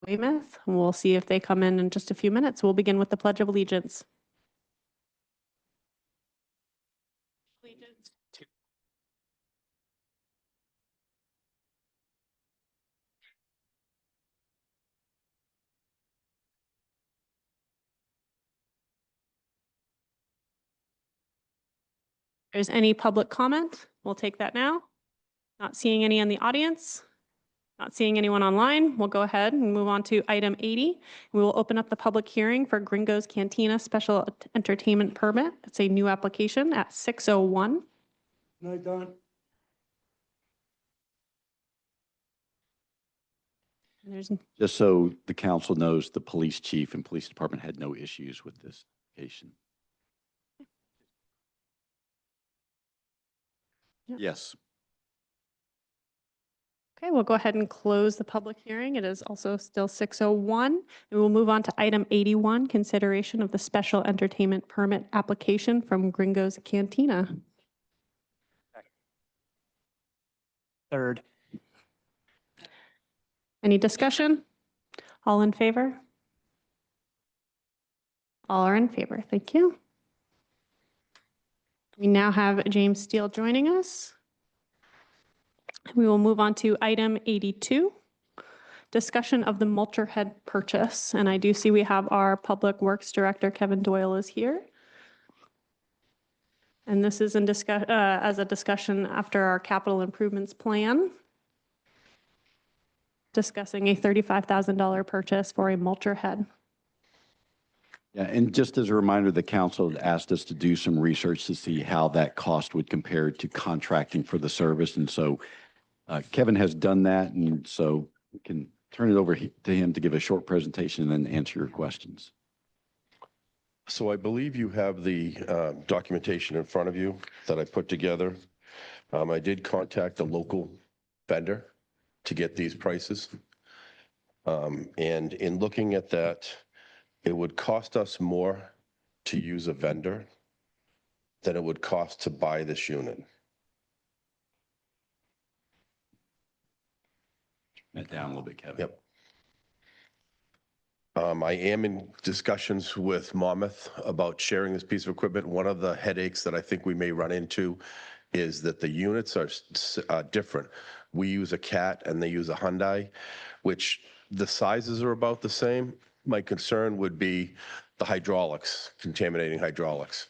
Weymouth. We'll see if they come in just a few minutes. We'll begin with the Pledge of Allegiance. Allegiance to If there's any public comment, we'll take that now. Not seeing any in the audience. Not seeing anyone online, we'll go ahead and move on to item 80. We will open up the public hearing for Gringo's Cantina Special Entertainment Permit. It's a new application at 6:01. Night, Don. And there's Just so the council knows, the police chief and police department had no issues with this application. Yep. Yes. Okay, we'll go ahead and close the public hearing. It is also still 6:01. And we'll move on to item 81, consideration of the special entertainment permit application from Gringo's Cantina. Third. Any discussion? All in favor? All are in favor. Thank you. We now have James Steele joining us. We will move on to item 82, discussion of the mulcher head purchase. And I do see we have our Public Works Director, Kevin Doyle, is here. And this is in as a discussion after our capital improvements plan, discussing a $35,000 purchase for a mulcher head. Yeah, and just as a reminder, the council had asked us to do some research to see how that cost would compare to contracting for the service. And so Kevin has done that, and so we can turn it over to him to give a short presentation and then answer your questions. So I believe you have the documentation in front of you that I put together. I did contact a local vendor to get these prices. And in looking at that, it would cost us more to use a vendor than it would cost to buy this unit. That down a little bit, Kevin. Yep. I am in discussions with Monmouth about sharing this piece of equipment. One of the headaches that I think we may run into is that the units are different. We use a Cat and they use a Hyundai, which the sizes are about the same. My concern would be the hydraulics, contaminating hydraulics.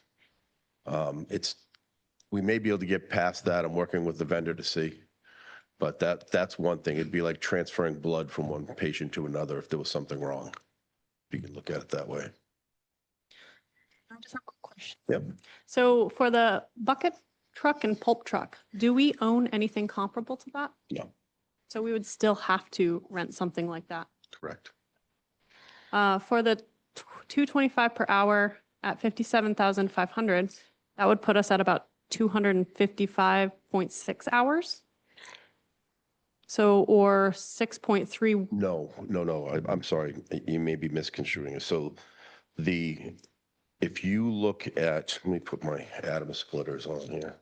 We may be able to get past that. I'm working with the vendor to see. But that's one thing. It'd be like transferring blood from one patient to another if there was something wrong. If you can look at it that way. I just have a quick question. Yep. So for the bucket truck and pulp truck, do we own anything comparable to that? No. So we would still have to rent something like that. Correct. For the $225 per hour at 57,500, that would put us at about 255.6 hours. So, or 6.3. No. I'm sorry. You may be misconstruing it. So if you look at, let me put my atom splitters on here.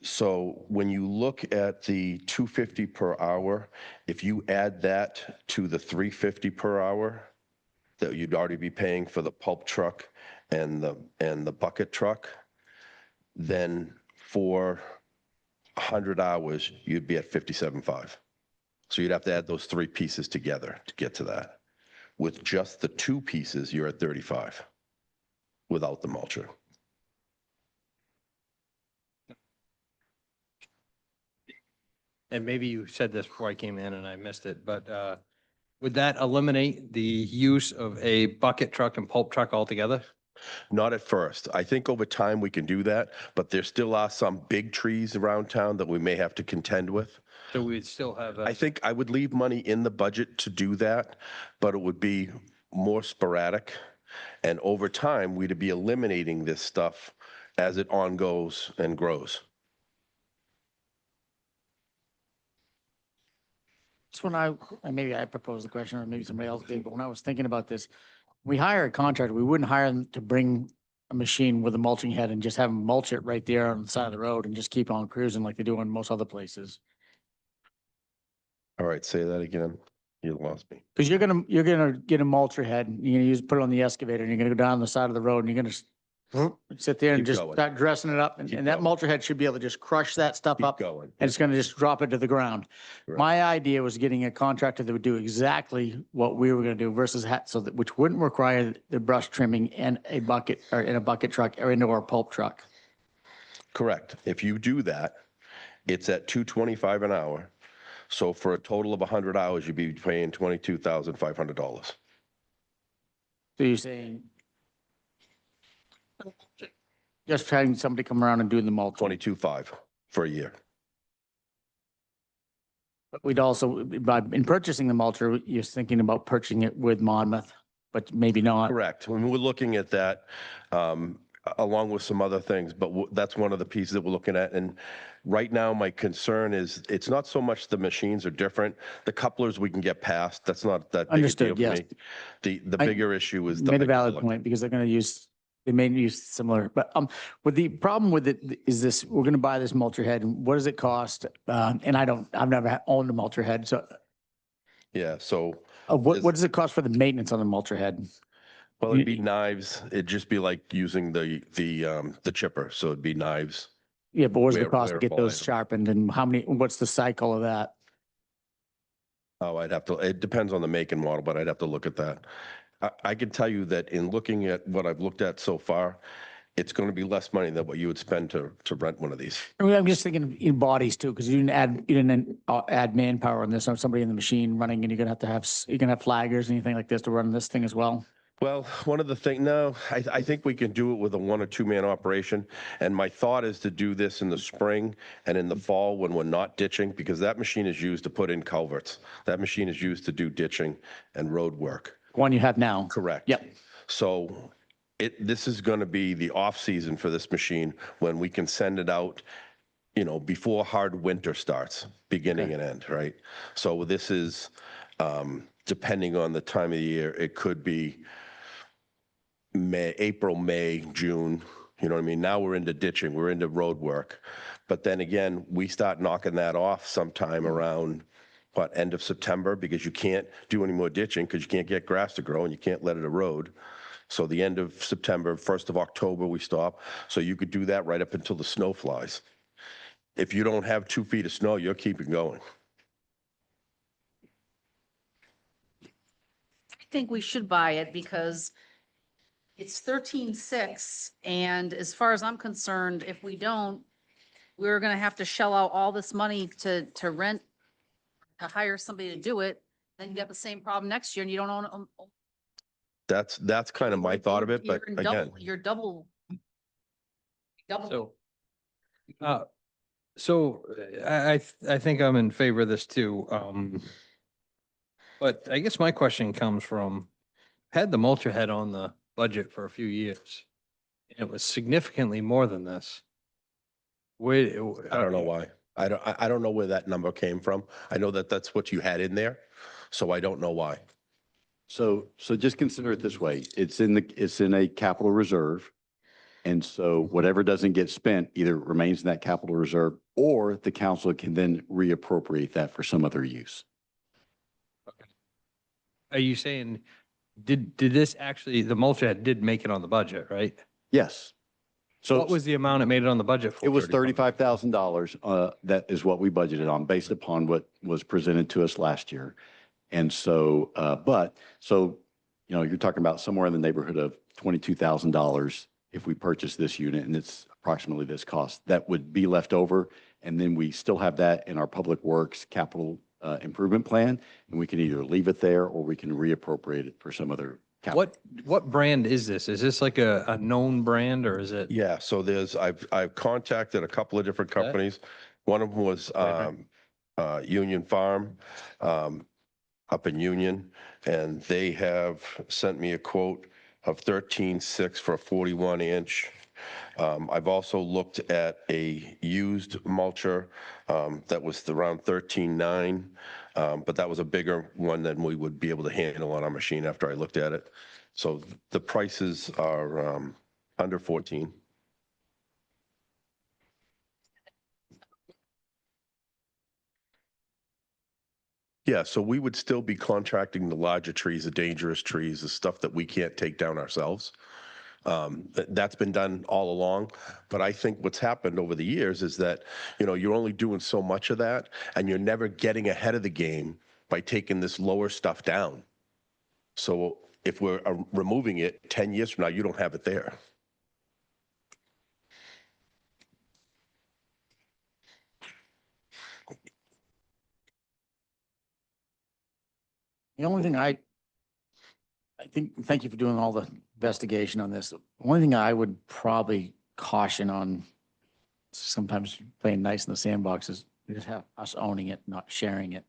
So when you look at the 250 per hour, if you add that to the 350 per hour that you'd already be paying for the pulp truck and the bucket truck, then for 100 hours, you'd be at 57.5. So you'd have to add those three pieces together to get to that. With just the two pieces, you're at 35 without the mulcher. And maybe you said this before I came in and I missed it, but would that eliminate the use of a bucket truck and pulp truck altogether? Not at first. I think over time we can do that, but there still are some big trees around town that we may have to contend with. So we'd still have I think I would leave money in the budget to do that, but it would be more sporadic. And over time, we'd be eliminating this stuff as it ongoes and grows. Just when maybe I proposed the question or maybe somebody else did, but when I was thinking about this, we hire a contractor, we wouldn't hire them to bring a machine with a mulching head and just have them mulch it right there on the side of the road and just keep on cruising like they do in most other places. All right, say that again. You lost me. Because you're gonna get a mulcher head, and you're gonna put it on the excavator, and you're gonna go down the side of the road, and you're gonna sit there and Keep just going. start dressing it up, Keep and that going. mulcher head should be able to just crush that stuff Keep up, going. and it's gonna just drop it to the ground. Correct. My idea was getting a contractor that would do exactly what we were gonna do versus so that, which wouldn't require the brush trimming in a bucket, or in a bucket truck, or into our pulp truck. Correct. If you do that, it's at $225 an hour. So for a total of 100 hours, you'd be paying $22,500. So you're saying just having somebody come around and do the mulch. 22.5 for a year. But we'd also, in purchasing the mulcher, you're thinking about purchasing it with Monmouth, but maybe not. Correct. When we're looking at that, along with some other things, but that's one of the pieces that we're looking at. And right now, my concern is it's not so much the machines are different. The couplers we can get past. That's not that big a deal Understood, for yes. me. The I bigger issue is the Made a valid hydraulic. point because they're gonna use, they may use similar, but, with the problem with it is this, we're gonna buy this mulcher head, and what does it cost? And I've never owned a mulcher head, so, Yeah, so, what does it cost for the maintenance on the mulcher head? well, it'd be knives. It'd just be like using the chipper. So it'd be knives. Yeah, but what's the Where- cost to where get those applied. sharpened, and how many, what's the cycle of that? Oh, I'd have to, it depends on the make and model, but I'd have to look at that. I can tell you that in looking at what I've looked at so far, it's going to be less money than what you would spend to rent one of these. I mean, I'm just thinking in bodies too, because you didn't add manpower on this, or somebody in the machine running, and you're gonna have you're gonna have flaggers, anything like this to run this thing as well. Well, one of the things, no, I think we can do it with a 1 or 2 man operation. And my thought is to do this in the spring and in the fall when we're not ditching, because that machine is used to put in culverts. That machine is used to do ditching and road work. One you have now. Correct. Yep. So this is going to be the off season for this machine when we can send it out, before hard winter starts, beginning and end, right? So this is, depending on the time of the year, it could be April, May, June, you know what I mean? Now we're into ditching, we're into road work. But then again, we start knocking that off sometime around, end of September, because you can't do any more ditching because you can't get grass to grow and you can't let it erode. So the end of September, 1st of October, we stop. So you could do that right up until the snow flies. If you don't have 2 feet of snow, you're keeping going. I think we should buy it because it's 13.6, and as far as I'm concerned, if we don't, we're gonna have to shell out all this money to rent, to hire somebody to do it. Then you got the same problem next year and you don't own. That's kind of my thought of it, but You're in again, double- You're double. So, I think I'm in favor of this too. But I guess my question comes from, had the mulcher head on the budget for a few years. And it was significantly more than this. Wait, I don't know why. I don't know where that number came from. I know that that's what you had in there, so I don't know why. So just consider it this way. It's in a capital reserve. And so whatever doesn't get spent either remains in that capital reserve, or the council can then reappropriate that for some other use. Are you saying, did this actually, the mulcher head did make it on the budget, right? Yes. So What was the amount it made it on the budget for? it was $35,000. That is what we budgeted on based upon what was presented to us last year. And so, you're talking about somewhere in the neighborhood of $22,000 if we purchase this unit, and it's approximately this cost. That would be left over, and then we still have that in our Public Works capital improvement plan, and we can either leave it there or we can reappropriate it for some other capital. What brand is this? Is this like a known brand or is it? Yeah, so I've contacted a couple of different companies. One of them was Union Farm up in Union, and they have sent me a quote of 13.6 for a 41-inch. I've also looked at a used mulcher that was around 13.9, but that was a bigger one than we would be able to handle on our machine after I looked at it. So the prices are under 14. Yeah, so we would still be contracting the larger trees, the dangerous trees, the stuff that we can't take down ourselves. That's been done all along. But I think what's happened over the years is that, you're only doing so much of that and you're never getting ahead of the game by taking this lower stuff down. So if we're removing it 10 years from now, you don't have it there. The only thing I think, thank you for doing all the investigation on this. The only thing I would probably caution on, sometimes playing nice in the sandbox, is just have us owning it, not sharing it.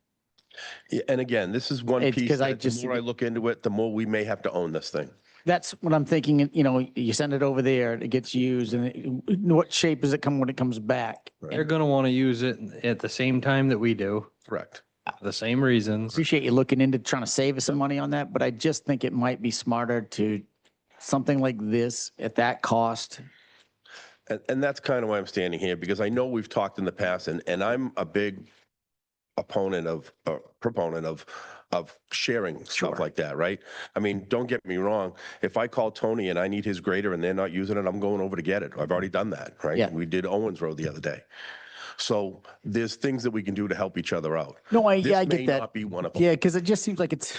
Yeah, and again, this is one It's piece 'cause I that the just- more I look into it, the more we may have to own this thing. That's what I'm thinking, you send it over there, it gets used, and what shape does it come when it comes back? Right. They're going to want to use it at the same time that we do, Correct. for the same reasons. Appreciate you looking into trying to save us some money on that, but I just think it might be smarter to, something like this at that cost. And that's kind of why I'm standing here, because I know we've talked in the past, and I'm a big proponent of sharing stuff Sure. like that, right? I mean, don't get me wrong. If I call Tony and I need his grader and they're not using it, I'm going over to get it. I've already done that, right? Yeah. We did Owens Road the other day. So there's things that we can do to help each other out. No, I This may get that. not be one of them. Yeah, because it just seems like it's,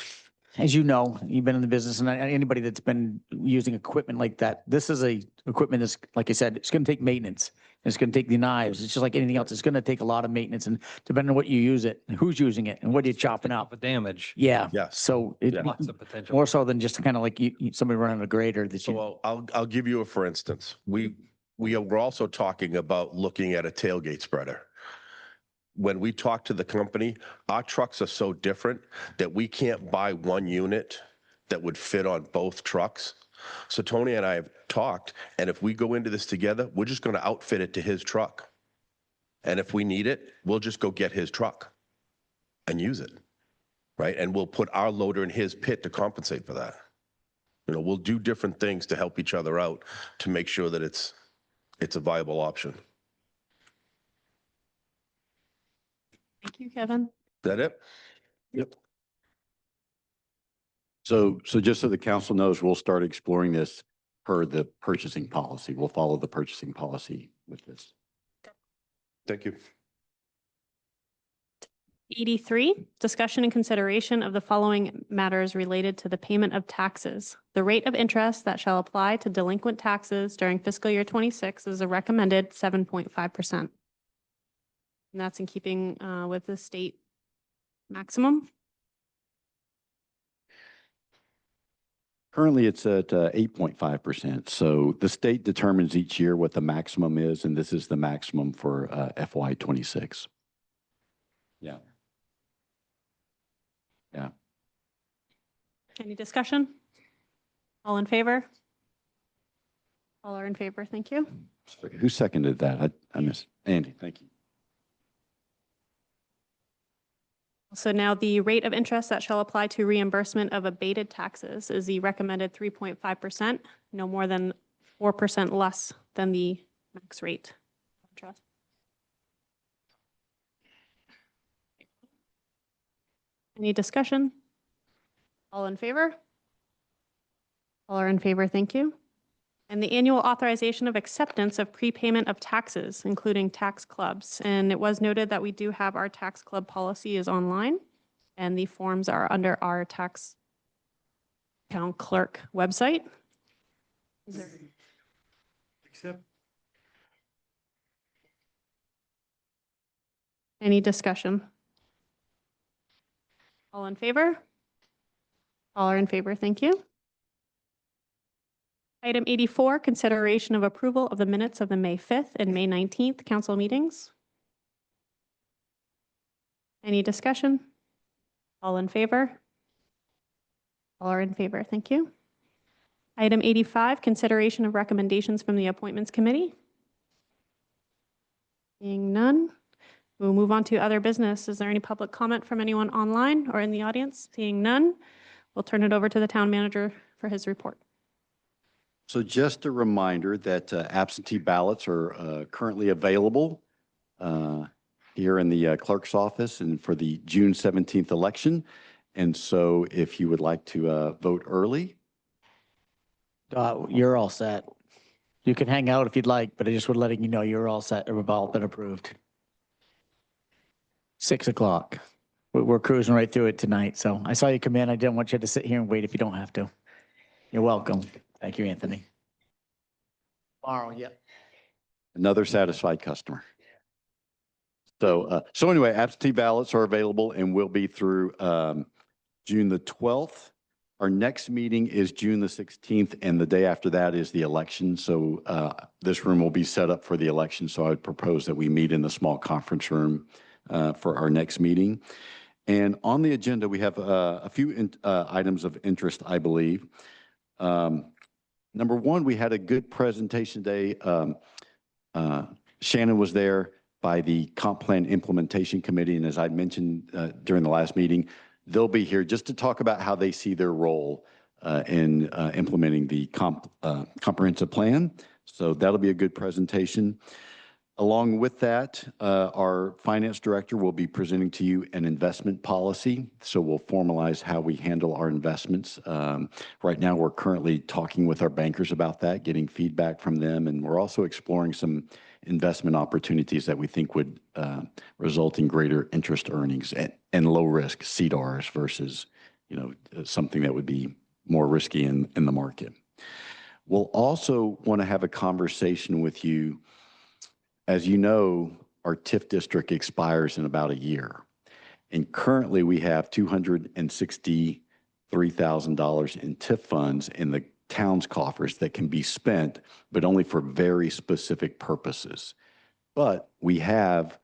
as you know, you've been in the business, and anybody that's been using equipment like that, this is equipment that's, like I said, it's going to take maintenance. It's going to take the knives. It's just like anything else. It's going to take a lot of maintenance, and depending on what you use it, and who's using it, and what you're chopping up. Of damage, Yeah. Yes. So it, Yeah. lots of potential. more so than just kind of like somebody running a grader that you, So I'll give you a for instance. We're also talking about looking at a tailgate spreader. When we talk to the company, our trucks are so different that we can't buy one unit that would fit on both trucks. So Tony and I have talked, and if we go into this together, we're just going to outfit it to his truck. And if we need it, we'll just go get his truck and use it, right? And we'll put our loader in his pit to compensate for that. We'll do different things to help each other out to make sure that it's a viable option. Thank you, Kevin. Is that it? Yep. So just so the council knows, we'll start exploring this per the purchasing policy. We'll follow the purchasing policy with this. Thank you. 83, discussion and consideration of the following matters related to the payment of taxes. The rate of interest that shall apply to delinquent taxes during fiscal year 26 is a recommended 7.5%. And that's in keeping with the state maximum. Currently, it's at 8.5%. So the state determines each year what the maximum is, and this is the maximum for FY '26. Yeah. Yeah. Any discussion? All in favor? All are in favor, thank you. Who seconded that? I missed. Andy, thank you. So now the rate of interest that shall apply to reimbursement of abated taxes is the recommended 3.5%, no more than 4% less than the max rate. of interest. Any discussion? All in favor? All are in favor, thank you. And the annual authorization of acceptance of prepayment of taxes, including tax clubs. And it was noted that we do have our tax club policy is online, and the forms are under our tax town clerk website. Is there any discussion? All in favor? All are in favor, thank you. Item 84, consideration of approval of the minutes of the May 5th and May 19th council meetings. Any discussion? All in favor? All are in favor, thank you. Item 85, consideration of recommendations from the Appointments Committee. Seeing none, we'll move on to other business. Is there any public comment from anyone online or in the audience? Seeing none, we'll turn it over to the town manager for his report. So just a reminder that absentee ballots are currently available here in the clerk's office and for the June 17th election. And so if you would like to vote early, You're all set. You can hang out if you'd like, but I just was letting you know you're all set. We've all been approved. 6 o'clock. We're cruising right through it tonight. So I saw you come in. I didn't want you to sit here and wait if you don't have to. You're welcome. Thank you, Anthony. Tomorrow, yep. another satisfied customer. So anyway, absentee ballots are available and will be through June the 12th. Our next meeting is June the 16th, and the day after that is the election. So this room will be set up for the election. So I would propose that we meet in the small conference room for our next meeting. And on the agenda, we have a few items of interest, I believe. Number one, we had a good presentation today. Shannon was there by the Comp Plan Implementation Committee. And as I mentioned during the last meeting, they'll be here just to talk about how they see their role in implementing the comprehensive plan. So that'll be a good presentation. Along with that, our finance director will be presenting to you an investment policy. So we'll formalize how we handle our investments. Right now, we're currently talking with our bankers about that, getting feedback from them. And we're also exploring some investment opportunities that we think would result in greater interest earnings and low risk CDARS versus, something that would be more risky in the market. We'll also want to have a conversation with you. As you know, our TIF district expires in about a year. And currently we have $263,000 in TIF funds in the town's coffers that can be spent, but only for very specific purposes. But we have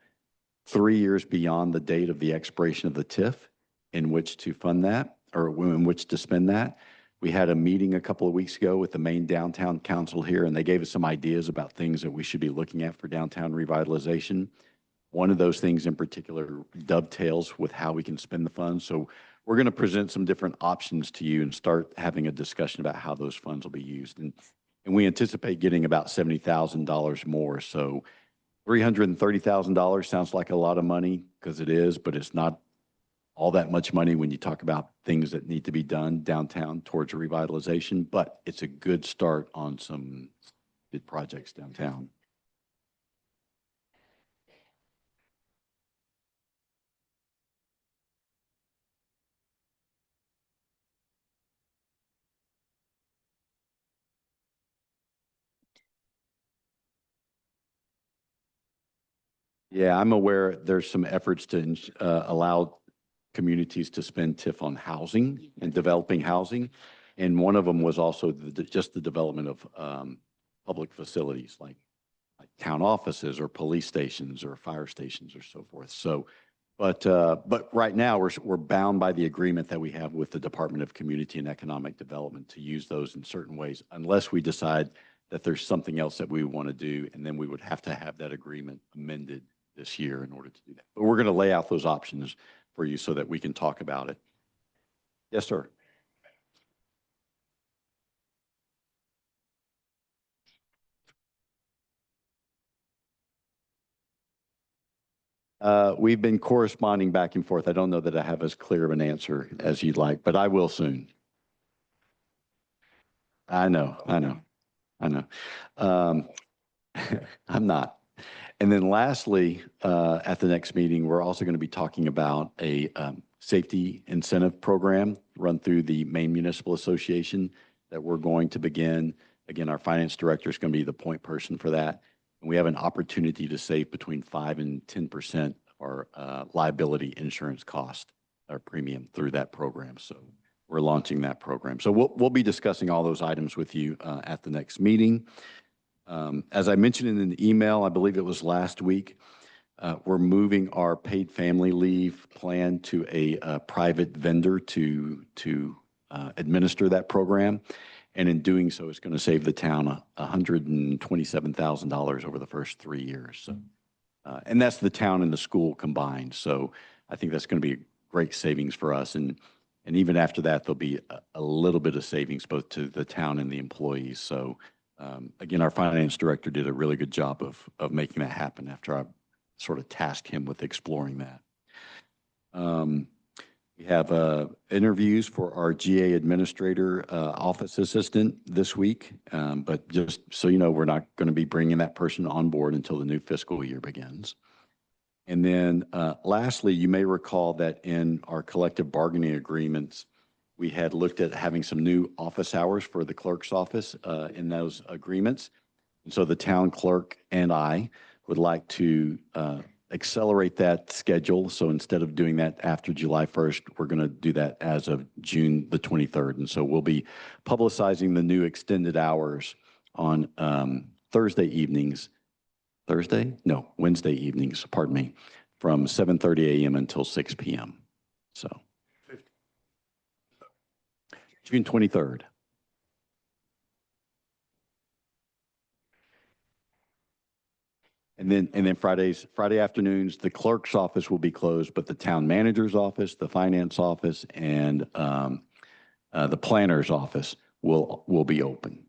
3 years beyond the date of the expiration of the TIF in which to fund that, or in which to spend that. We had a meeting a couple of weeks ago with the Maine Downtown Council here, and they gave us some ideas about things that we should be looking at for downtown revitalization. One of those things in particular dovetails with how we can spend the funds. So we're going to present some different options to you and start having a discussion about how those funds will be used. And we anticipate getting about $70,000 more. So $330,000 sounds like a lot of money, because it is, but it's not all that much money when you talk about things that need to be done downtown towards revitalization, but it's a good start on some good projects downtown. Yeah, I'm aware there's some efforts to allow communities to spend TIF on housing and developing housing. And one of them was also just the development of public facilities like town offices or police stations or fire stations or so forth. So, but right now we're bound by the agreement that we have with the Department of Community and Economic Development to use those in certain ways, unless we decide that there's something else that we want to do. And then we would have to have that agreement amended this year in order to do that. But we're going to lay out those options for you so that we can talk about it. Yes, sir. We've been corresponding back and forth. I don't know that I have as clear of an answer as you'd like, but I will soon. I know. I'm not. And then lastly, at the next meeting, we're also going to be talking about a safety incentive program run through the Maine Municipal Association that we're going to begin. Again, our finance director is going to be the point person for that. And we have an opportunity to save between 5 and 10% of our liability insurance cost, our premium through that program. So we're launching that program. So we'll be discussing all those items with you at the next meeting. As I mentioned in an email, I believe it was last week, we're moving our paid family leave plan to a private vendor to administer that program. And in doing so, it's going to save the town $127,000 over the first 3 years. So, and that's the town and the school combined. So I think that's going to be a great savings for us. And even after that, there'll be a little bit of savings both to the town and the employees. So again, our finance director did a really good job of making that happen after I sort of task him with exploring that. We have interviews for our GA administrator, office assistant this week. But just so you know, we're not going to be bringing that person on board until the new fiscal year begins. And then lastly, you may recall that in our collective bargaining agreements, we had looked at having some new office hours for the clerk's office in those agreements. And so the town clerk and I would like to accelerate that schedule. So instead of doing that after July 1st, we're going to do that as of June the 23rd. And so we'll be publicizing the new extended hours on Wednesday evenings, pardon me, from 7:30 a.m. until 6 p.m. So June 23rd. And then Friday afternoons, the clerk's office will be closed, but the town manager's office, the finance office, and the planner's office will be open.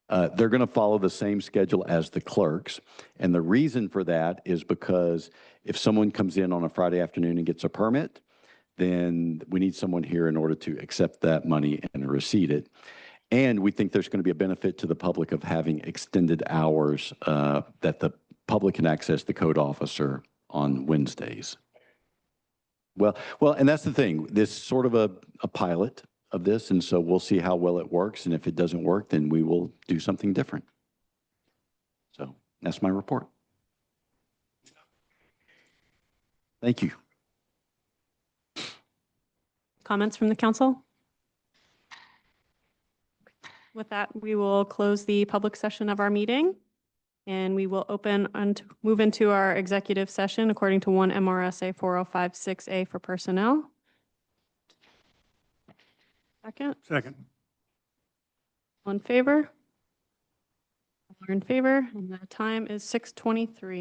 They're going to follow the same schedule as the clerks. And the reason for that is because if someone comes in on a Friday afternoon and gets a permit, then we need someone here in order to accept that money and receipt it. And we think there's going to be a benefit to the public of having extended hours that the public can access the code officer on Wednesdays. Well, and that's the thing. This is sort of a pilot of this, and so we'll see how well it works. And if it doesn't work, then we will do something different. So that's my report. Thank you. Comments from the council? With that, we will close the public session of our meeting, and we will open and move into our executive session according to 1 MRSA 4056A for personnel. Second, Second. all in favor? All are in favor, and the time is 6:23.